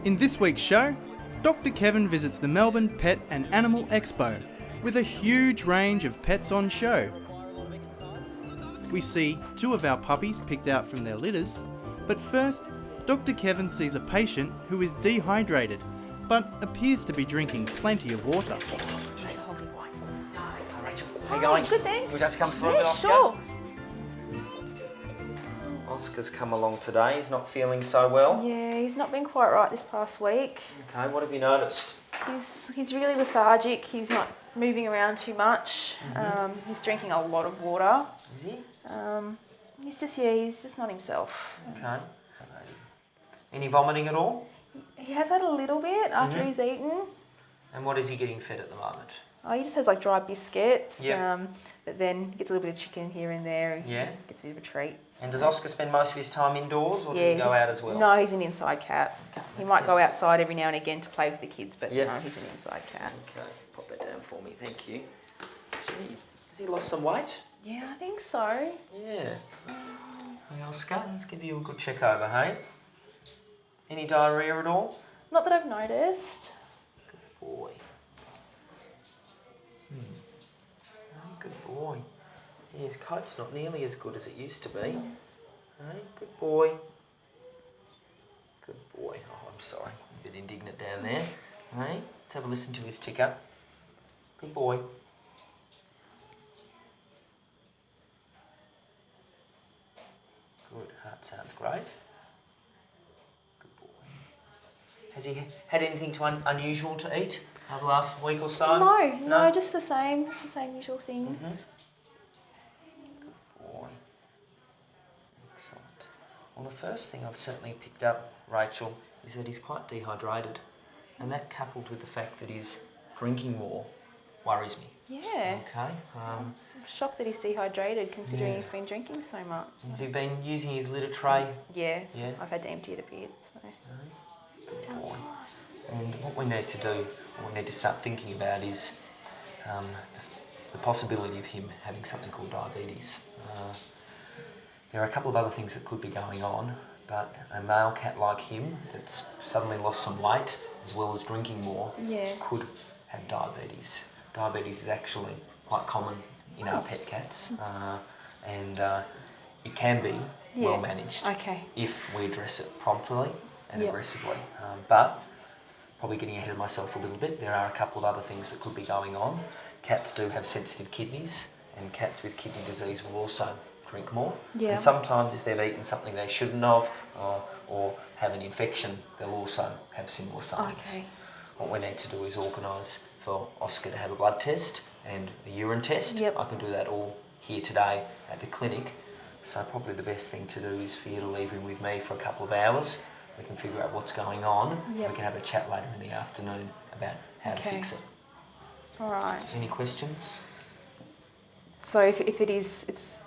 In this week's show, Dr. Kevin visits the Melbourne Pet and Animal Expo with a huge range of pets on show. We see 2 of our puppies picked out from their litters, but first, Dr. Kevin sees a patient who is dehydrated but appears to be drinking plenty of water. How you going? Good, thanks. Would you like to come for a bit, Oscar? Sure. Oscar's come along today. He's not feeling so well. Yeah, he's not been quite right this past week. Okay, what have you noticed? He's really lethargic. He's not moving around too much. He's drinking a lot of water. Is he? He's just not himself. Okay. Any vomiting at all? He has had a little bit after he's eaten. And what is he getting fed at the moment? Oh, he just has like dry biscuits. Yep. But then gets a little bit of chicken here and there. And Yeah. Gets a bit of a treat. And does Oscar spend most of his time indoors, or does he go out as well? No, he's an inside cat. He might go outside every now and again to play with the kids, but no, he's an inside cat. Okay, pop that down for me, thank you. Gee, has he lost some weight? Yeah, I think so. Yeah. Hey Oscar, let's give you a good check over, hey? Any diarrhoea at all? Not that I've noticed. Good boy. Oh, good boy. Yeah, his coat's not nearly as good as it used to be. Hey, good boy. Good boy. Oh, I'm sorry. A bit indignant down there. Hey, let's have a listen to his ticker. Good boy. Good. Heart sounds great. Good boy. Has he had anything unusual to eat over the last week or so? No, just the same. It's the same usual things. Good boy. Excellent. Well, the first thing I've certainly picked up, Rachel, is that he's quite dehydrated. And that, coupled with the fact that he's drinking more, worries me. Yeah. Okay. I'm shocked that he's dehydrated considering he's been drinking so much. Has he been using his litter tray? Yes. Yeah. I've had to empty it a bit. So. Good boy. And what we need to do, what we need to start thinking about is the possibility of him having something called diabetes. There are a couple of other things that could be going on, but a male cat like him that's suddenly lost some weight as well as drinking more could have diabetes. Diabetes is actually quite common in our pet cats, and it can be well managed if we address it promptly and aggressively. But probably getting ahead of myself a little bit, there are a couple of other things that could be going on. Cats do have sensitive kidneys, and cats with kidney disease will also drink more. Yeah. And sometimes if they've eaten something they shouldn't have, or have an infection, they'll also have similar signs. Okay. What we need to do is organise for Oscar to have a blood test and a urine test. Yep. I can do that all here today at the clinic. So probably the best thing to do is for you to leave him with me for a couple of hours. We can figure out what's going on. Yep. We can have a chat later in the afternoon about how to fix it. All right. Any questions? So if it's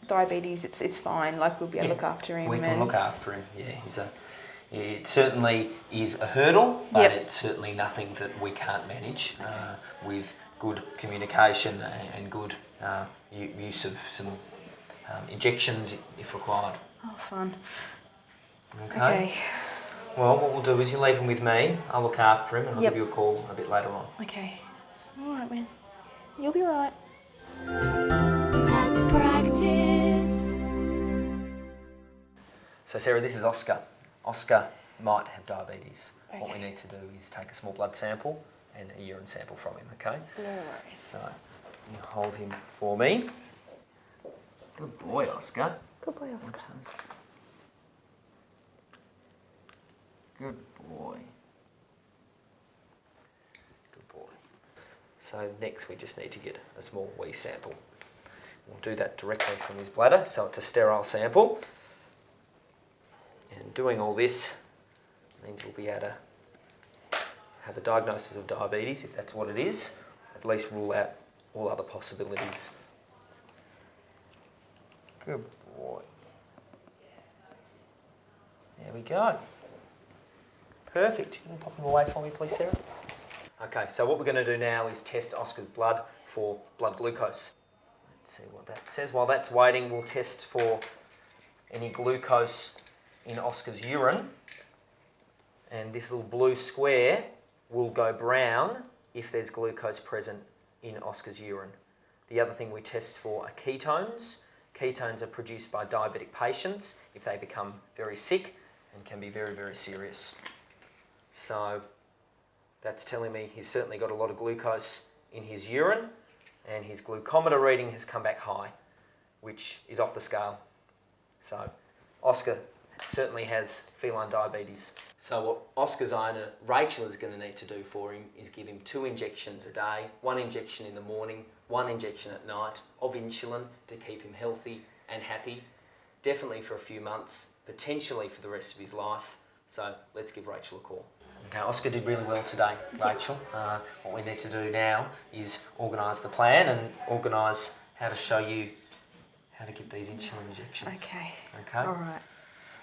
diabetes, it's fine. Like we'll be able to look after him. We can look after him. Yeah, it certainly is a hurdle, but it's certainly nothing that we can't manage with good communication and good use of some injections if required. Oh, fun. Okay. Well, what we'll do is you leave him with me. I'll look after him and I'll give you a call a bit later on. Okay. All right, man. You'll be right. Let's practice. So Sarah, this is Oscar. Oscar might have diabetes. Okay. What we need to do is take a small blood sample and a urine sample from him, okay? No worries. So, you hold him for me. Good boy, Oscar. Good boy, Oscar. Good boy. Good boy. So next we just need to get a small wee sample. We'll do that directly from his bladder, so it's a sterile sample. And doing all this means we'll be able to have a diagnosis of diabetes, if that's what it is, at least rule out all other possibilities. Good boy. There we go. Perfect. You can pop him away for me, please, Sarah? Okay, so what we're going to do now is test Oscar's blood for blood glucose. Let's see what that says. While that's waiting, we'll test for any glucose in Oscar's urine and this little blue square will go brown if there's glucose present in Oscar's urine. The other thing we test for are ketones. Ketones are produced by diabetic patients if they become very sick and can be very, very serious. So that's telling me he's certainly got a lot of glucose in his urine, and his glucometer reading has come back high, which is off the scale. So Oscar certainly has feline diabetes. So what Oscar's owner, Rachel, is going to need to do for him is give him 2 injections a day, 1 injection in the morning, 1 injection at night of insulin to keep him healthy and happy, definitely for a few months, potentially for the rest of his life. So let's give Rachel a call. Okay, Oscar did really well today, Rachel. What we need to do now is organise the plan and organise how to show you how to give these insulin injections. Okay. Okay. All right.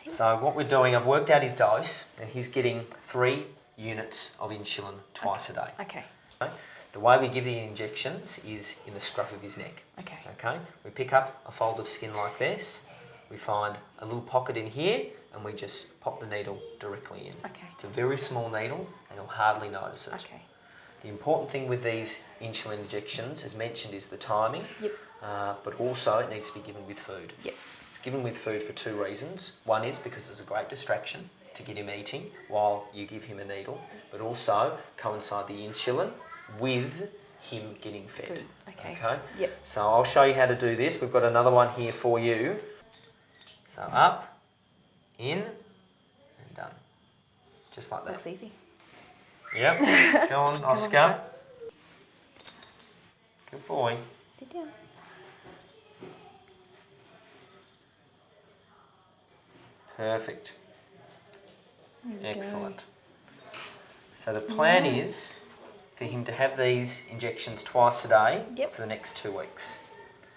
So what we're doing, I've worked out his dose, and he's getting 3 units of insulin twice a day. Okay. Okay? The way we give the injections is in the scruff of his neck. Okay. Okay. We pick up a fold of skin like this. We find a little pocket in here, and we just pop the needle directly in. Okay. It's a very small needle, and you'll hardly notice it. Okay. The important thing with these insulin injections, as mentioned, is the timing. Yep. But also it needs to be given with food. Yep. It's given with food for 2 reasons. One is because it's a great distraction to get him eating while you give him a needle, but also coincide the insulin with him getting fed. Food. Okay. Okay? Yep. So I'll show you how to do this. We've got another one here for you. So up, in, and done. Just like that. Looks easy. Yep. Go on, Oscar. Good boy. Sit down. Perfect. There we Excellent. So the plan is for him to have these injections twice a day Yep. for the next 2 weeks.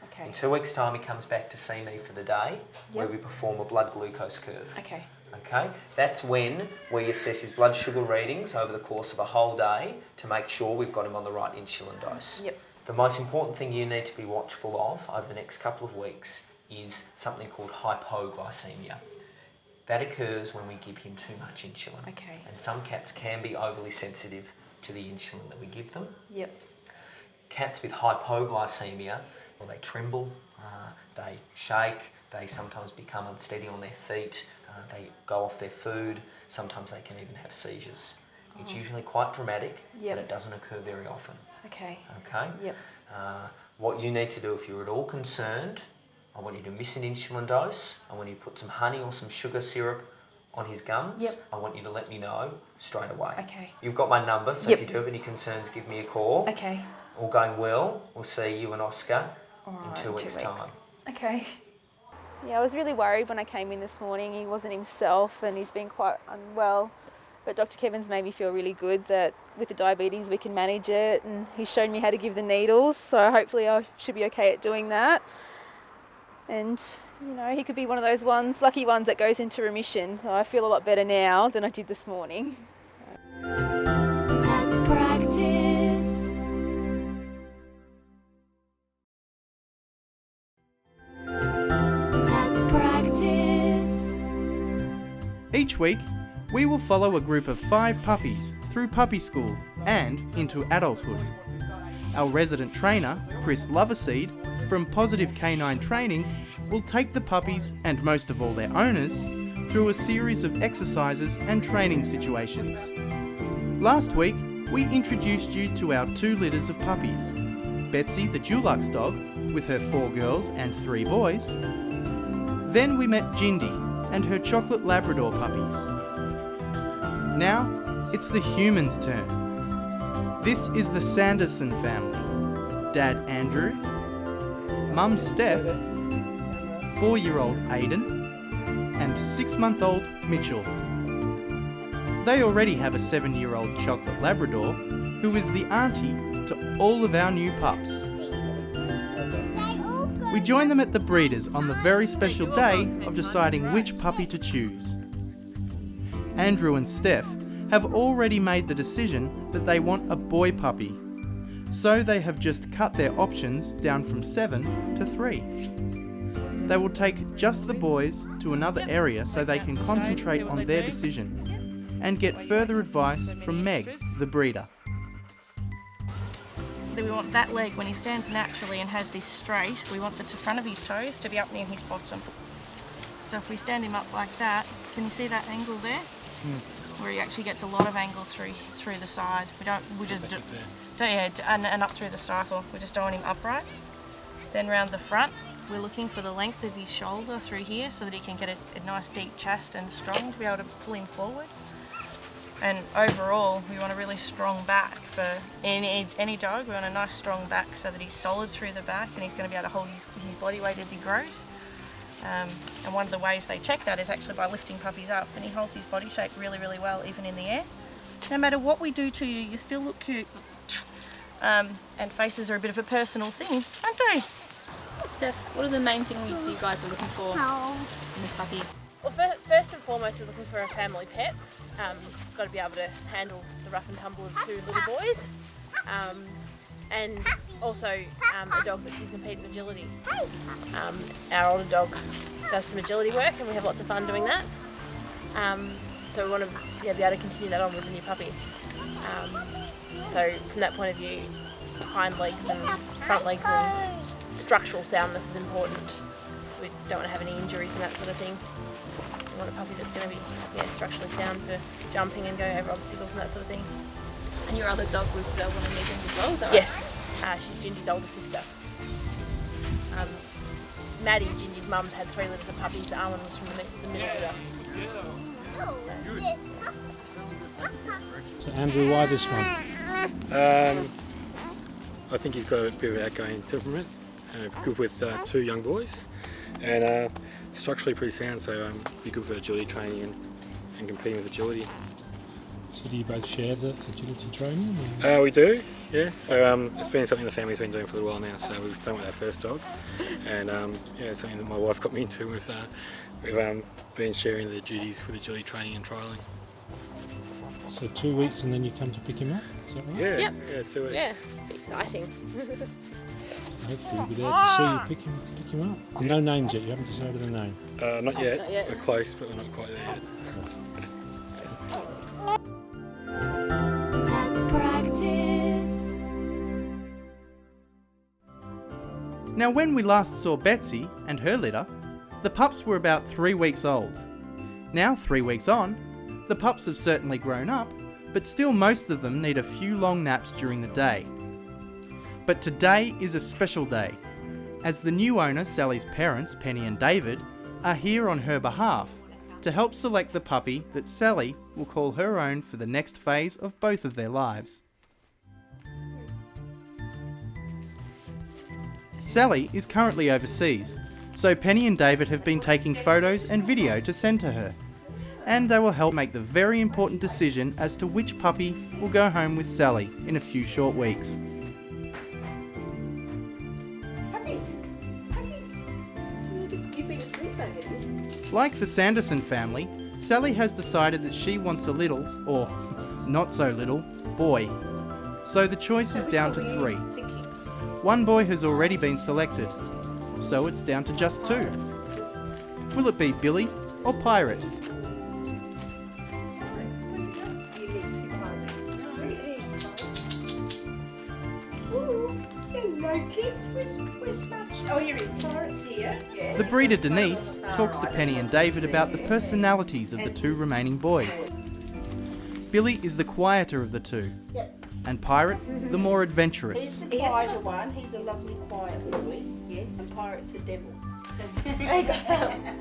Okay. In 2 weeks' time, he comes back to see me for the day where we perform a blood glucose curve. Okay. Okay, that's when we assess his blood sugar readings over the course of a whole day to make sure we've got him on the right insulin dose. Yep. The most important thing you need to be watchful of over the next couple of weeks is something called hypoglycemia. That occurs when we give him too much insulin. Okay. And some cats can be overly sensitive to the insulin that we give them. Yep. Cats with hypoglycemia, well, they tremble, they shake, they sometimes become unsteady on their feet, they go off their food, sometimes they can even have seizures. It's usually quite dramatic, Yep. but it doesn't occur very often. Okay. Okay? Yep. What you need to do if you're at all concerned, I want you to miss an insulin dose, I want you to put some honey or some sugar syrup on his gums. Yep. I want you to let me know straight away. Okay. You've got my number, so Yep. if you do have any concerns, give me a call. Okay. All going well, we'll see you and Oscar All in right, 2 weeks' time. Okay. Yeah, I was really worried when I came in this morning. He wasn't himself and he's been quite unwell. But Dr. Kevin's made me feel really good that with the diabetes we can manage it, and he's shown me how to give the needles, so hopefully I should be okay at doing that. And, you know, he could be one of those lucky ones that goes into remission. So I feel a lot better now than I did this morning. Let's practice. Let's practice. Each week, we will follow a group of 5 puppies through puppy school and into adulthood. Our resident trainer, Chris Loverseed, from Positive Canine Training, will take the puppies, and most of all their owners, through a series of exercises and training situations. Last week, we introduced you to our 2 litters of puppies. Betsy the Dulux dog, with her 4 girls and 3 boys. Then we met Jindy and her chocolate Labrador puppies. Now, it's the humans' turn. This is the Sanderson family. Dad Andrew, Mum Steph, 4-year-old Aiden, and 6-month-old Mitchell. They already have a 7-year-old chocolate Labrador, who is the auntie to all of our new pups. We join them at the breeders on the very special day of deciding which puppy to choose. Andrew and Steph have already made the decision that they want a boy puppy, so they have just cut their options down from 7 to 3. They will take just the boys to another area so they can concentrate on their decision. and get further advice from Meg, the breeder. We want that leg, when he stands naturally and has this straight, we want the front of his toes to be up near his bottom. So if we stand him up like that, can you see that angle there? Where he actually gets a lot of angle through the side. And up through the stifle. We're just doing him upright. Then round the front, we're looking for the length of his shoulder through here so that he can get a nice deep chest and strong to be able to pull him forward. And overall, we want a really strong back for any dog. We want a nice strong back so that he's solid through the back and he's going to be able to hold his body weight as he grows. And one of the ways they check that is actually by lifting puppies up, and he holds his body shape really, really well, even in the air. No matter what we do to you, you still look cute. And faces are a bit of a personal thing, aren't they? Steph, what are the main things you guys are looking for in a puppy? Well, first and foremost, we're looking for a family pet. Got to be able to handle the rough and tumble of two little boys. And also a dog that can compete in agility. Our older dog does some agility work and we have lots of fun doing that. So we want to be able to continue that on with the new puppy. So from that point of view, hind legs and front legs and structural soundness is important. So we don't want to have any injuries and that sort of thing. We want a puppy that's going to be structurally sound for jumping and going over obstacles and that sort of thing. And your other dog was one of Megan's as well, is that right? Yes, she's Gingy's older sister. Maddie, Gingy's mum's had 3 litters of puppies. Arwen was from the middle litter. So Andrew, why this one? I think he's got a bit of an outgoing temperament, good with 2 young boys, and structurally pretty sound, so be good for agility training and competing with agility. So do you both share the agility training? Or? We do, yeah. So it's been something the family's been doing for a little while now. So we've done with our first dog, and it's something that my wife got me into. We've been sharing the duties with agility training and trialling. So 2 weeks and then you come to pick him up, is that right? Yeah, Yep. yeah, 2 weeks. Yeah, exciting. Hopefully you'll be there to see you pick him up. And no names yet, you haven't decided a name? Not yet. Not yet. We're close, but we're not quite there yet. Let's practice. Now, when we last saw Betsy and her litter, the pups were about 3 weeks old. Now, 3 weeks on, the pups have certainly grown up, but still most of them need a few long naps during the day. But today is a special day, as the new owner, Sally's parents, Penny and David, are here on her behalf to help select the puppy that Sally will call her own for the next phase of both of their lives. Sally is currently overseas, so Penny and David have been taking photos and video to send to her, and they will help make the very important decision as to which puppy will go home with Sally in a few short weeks. Like the Sanderson family, Sally has decided that she wants a little, or not so little, boy. So the choice is down to 3. One boy has already been selected, so it's down to just 2. Will it be Billy or Pirate? Hello kids, we're smashed. Oh, here he is, Pirate's here. Yes. The breeder Denise talks to Penny and David about the personalities of the 2 remaining boys. Billy is the quieter of the 2, and Pirate the more adventurous. He's the quieter one, he's a lovely quiet boy. Yes. And Pirate's the devil.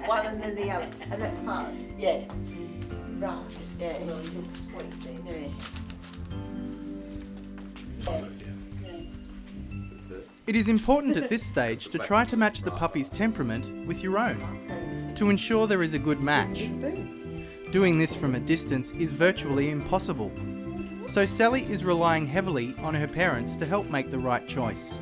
One and then the other, and that's Pirate. Yeah. Right. Yeah. Well, he looks sweet then. Yeah. It is important at this stage to try to match the puppy's temperament with your own, to ensure there is a good match. Doing this from a distance is virtually impossible, so Sally is relying heavily on her parents to help make the right choice.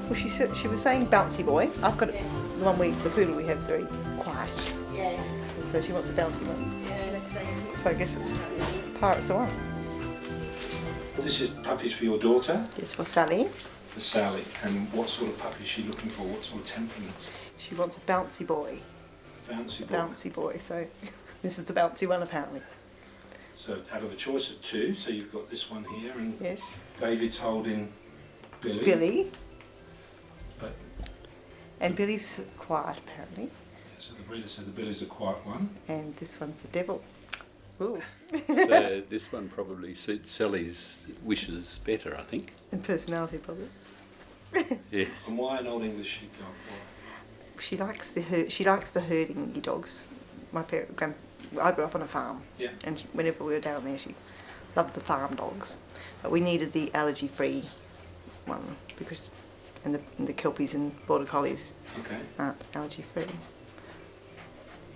Well, she was saying bouncy boy. I've got the poodle we have is very quiet. Yeah. And so she wants a bouncy one. Yeah. So I guess it's Pirate's the one. This is puppies for your daughter. It's for Sally. for Sally, and what sort of puppy is she looking for? What sort of temperaments? She wants a bouncy boy. Bouncy boy. Bouncy boy, so this is the bouncy one apparently. So out of a choice of two, so you've got this one here, and yes. David's holding Billy. Billy. But and Billy's quiet apparently. Yeah, so the breeder said the Billy's a quiet one. And this one's the devil. Ooh. So this one probably suits Sally's wishes better, I think. And personality probably. Yes. And why an Old English Sheepdog? Why? She likes the herding dogs. I grew up on a farm. Yeah. And whenever we were down there, she loved the farm dogs. But we needed the allergy-free one because, and the Kelpies and Border Collies aren't allergy-free.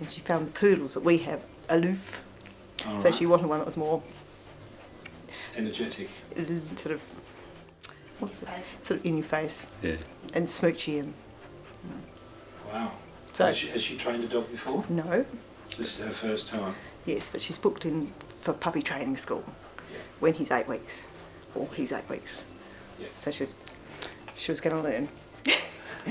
And she found the poodles that we have aloof. All so right. she wanted one that was more energetic. Sort of, what's it? Sort of in your face. Yeah. And smoochy and. Wow. So has she trained a dog before? No. So this is her first time? Yes, but she's booked in for puppy training school when he's 8 weeks. Or he's 8 weeks. Yeah. So she was going to learn.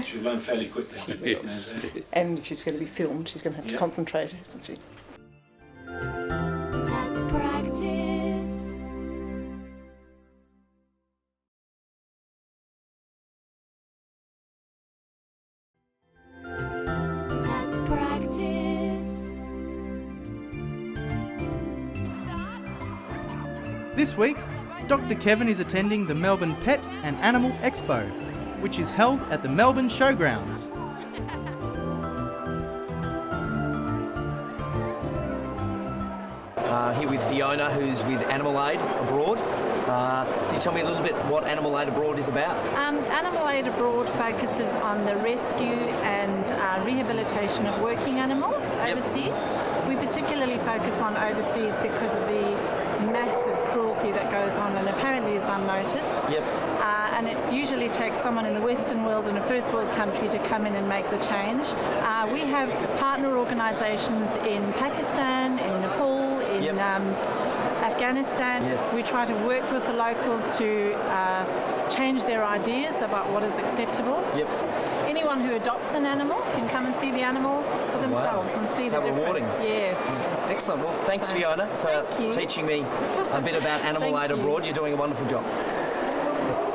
She'll learn fairly quickly. Yes. And if she's going to be filmed, she's going to have to concentrate, isn't she? Let's practice. Let's practice. This week, Dr. Kevin is attending the Melbourne Pet and Animal Expo, which is held at the Melbourne Showgrounds. Here with Fiona, who's with Animal Aid Abroad. Can you tell me a little bit what Animal Aid Abroad is about? Animal Aid Abroad focuses on the rescue and rehabilitation of working animals overseas. We particularly focus on overseas because of the massive cruelty that goes on and apparently is unnoticed. And it usually takes someone in the Western world and a first world country to come in and make the change. We have partner organisations in Pakistan, in Nepal, in Afghanistan. We try to work with the locals to change their ideas about what is acceptable. Anyone who adopts an animal can come and see the animal for themselves and see the difference. Rewarding. Yeah. Excellent. Well, thanks Fiona for teaching me a bit about Animal Aid Abroad. You're doing a wonderful job.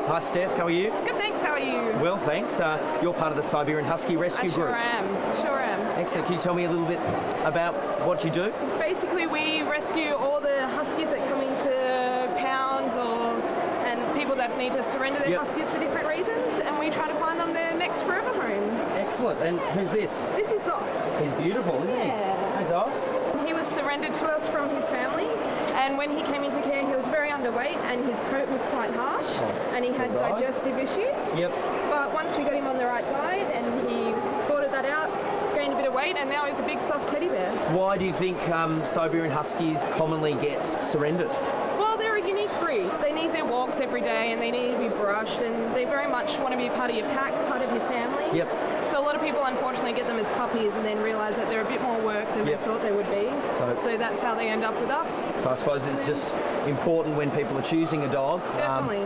Hi Steph, how are you? Good, thanks. How are you? Well, thanks. You're part of the Siberian Husky Rescue Group. Sure am. Excellent. Can you tell me a little bit about what you do? Basically, we rescue all the huskies that come into pounds and people that need to surrender their huskies for different reasons, and we try to find them their next forever home. Excellent. And who's this? This is Zos. He's beautiful, isn't he? Hey Zos. He was surrendered to us from his family, and when he came into care, he was very underweight, and his coat was quite harsh, and he had digestive issues. But once we got him on the right diet, and he sorted that out, gained a bit of weight, and now he's a big soft teddy bear. Why do you think Siberian Huskies commonly get surrendered? Well, they're a unique breed. They need their walks every day, and they need to be brushed, and they very much want to be a part of your pack, part of your family. So a lot of people unfortunately get them as puppies and then realise that they're a bit more work than they thought they would be. So that's how they end up with us. So I suppose it's just important when people are choosing a dog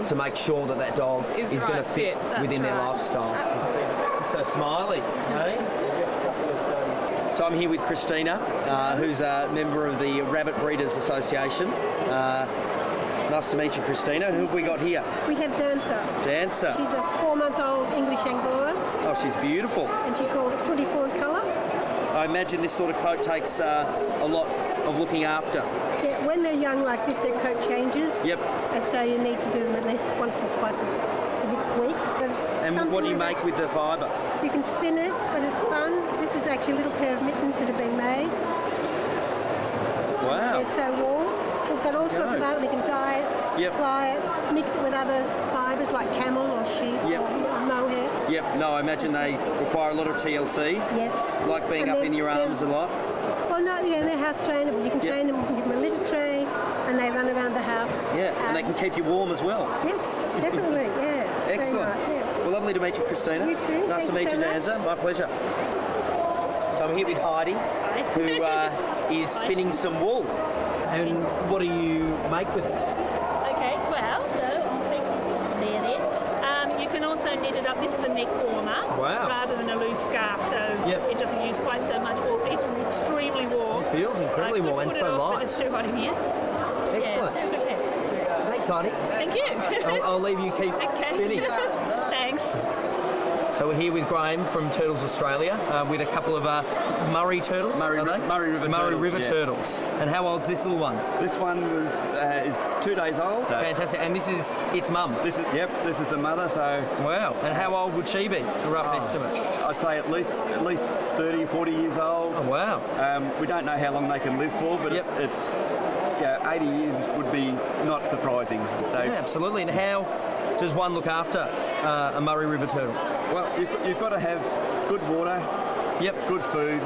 to make sure that that dog is going to fit within their lifestyle. Absolutely. So smiley, hey? So I'm here with Christina, who's a member of the Rabbit Breeders Association. Nice to meet you, Christina. Who have we got here? We have Dancer. Dancer. She's a 4-month-old English Angora. Oh, she's beautiful. And she's called sooty fawn colour. I imagine this sort of coat takes a lot of looking after. Yeah, when they're young like this, their coat changes. And so you need to do them at least once or twice a week. And what do you make with the fibre? You can spin it, but it's spun. This is actually a little pair of mittens that have been made. Wow. They're so warm. We've got all sorts of other, we can dye it, mix it with other fibres like camel or sheep or mohair. No, I imagine they require a lot of TLC. Yes. Like being up in your arms a lot. Well, no, they're house trainable. You can train them, you can give them a litter tray, and they run around the house. And they can keep you warm as well. Yes, definitely, Excellent. Well, lovely to meet you, Christina. You too. Nice to meet you, Danza. My pleasure. So I'm here with Heidi, who is spinning some wool. And what do you make with it? Okay, well, so I'll take this there. You can this is a neck warmer rather than a loose scarf, so it doesn't use quite so much warmth. It's extremely warm. It feels incredibly warm and so light. But it's too hot in here. Excellent. Yeah. Thanks, Heidi. Thank you. I'll leave you keep spinning. Thanks. So we're here with Graham from Turtles Australia with a couple of Murray turtles. Murray River turtles. And how old's this little one? This one is 2 days old. So fantastic. And this is its mum? This is the mother. So wow. And how old would she be? A rough estimate? I'd say at least 30, 40 years old. Oh, wow. We don't know how long they can live for, but 80 years would be not surprising. So yeah, absolutely. And how does one look after a Murray River turtle? Well, you've got to have good water, good food,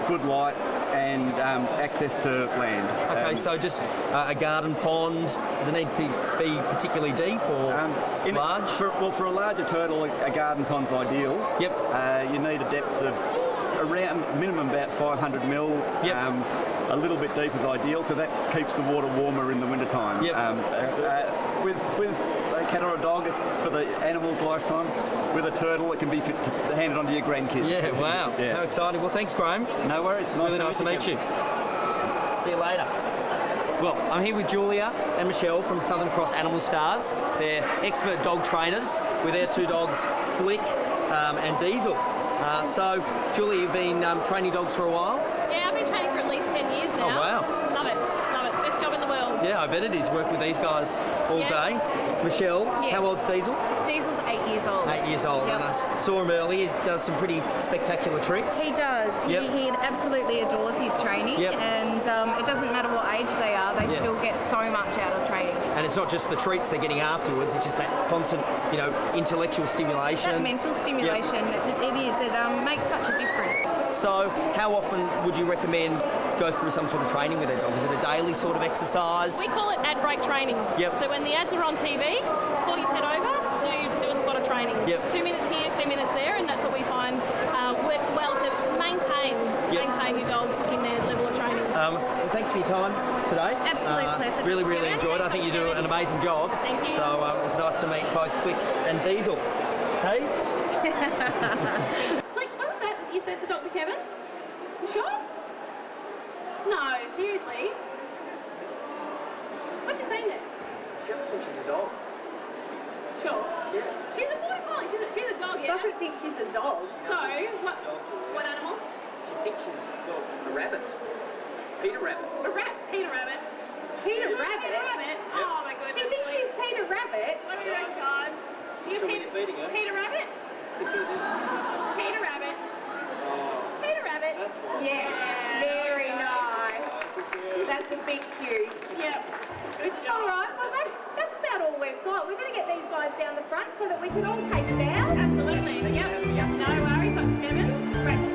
good light, and access to land. Okay, so just a garden pond. Does it need to be particularly deep or large? For a larger turtle, a garden pond's ideal. You need a depth of around minimum about 500 mil. A little bit deep is ideal because that keeps the water warmer in the winter time. With a cat or a dog, it's for the animal's lifetime. With a turtle, it can be handed on to your grandkids. Yeah, wow. How exciting. Well, thanks, Graham. No worries. Really nice to meet you. See you later. Well, I'm here with Julia and Michelle from Southern Cross Animal Stars. They're expert dog trainers with their two dogs, Flick and Diesel. So, Julia, you've been training dogs for a while? Yeah, I've been training for at least 10 years now. Oh, wow. Love it. Best job in the world. Yeah, I bet it is. Work with these guys all day. Michelle, how old's Diesel? Diesel's 8 years old. 8 years old. Yep. And I saw him earlier. He does some pretty spectacular tricks. He does. He absolutely adores his training, and it doesn't matter what age they are, they still get so much out of training. And it's not just the treats they're getting afterwards, it's just that constant, intellectual stimulation. That mental stimulation, it is. It makes such a difference. So, how often would you recommend go through some sort of training with a dog? Is it a daily sort of exercise? We call it ad break training. So when the ads are on TV, call your pet over, do a spot of training. 2 minutes here, 2 minutes there, and that's what we find works well to maintain your dog in their level of training. Well, thanks for your time today. Absolute pleasure. Really enjoyed it. I think you do an amazing job. Thank you. So it was nice to meet both Flick and Diesel. Hey? Flick, what was that you said to Dr. Kevin? You sure? No, seriously. What's she saying there? She doesn't think she's a dog. Sure. Yeah. She's a border collie. She's a dog, yeah. Doesn't think she's a dog. So, what animal? She thinks she's a rabbit. Peter Rabbit. Peter Rabbit. Peter Rabbit? Peter Rabbit? Oh my goodness. She thinks she's Peter Rabbit? Oh my God, guys. So when you're feeding her? Peter Rabbit? Peter Rabbit. Oh. Peter Rabbit. That's one. Yes, very nice. That's a big cue. Yep. Good job. All right, well that's about all we've got. We're going to get these guys down the front so that we can all taste down. Absolutely. Yep. No worries, Dr. Kevin. Practice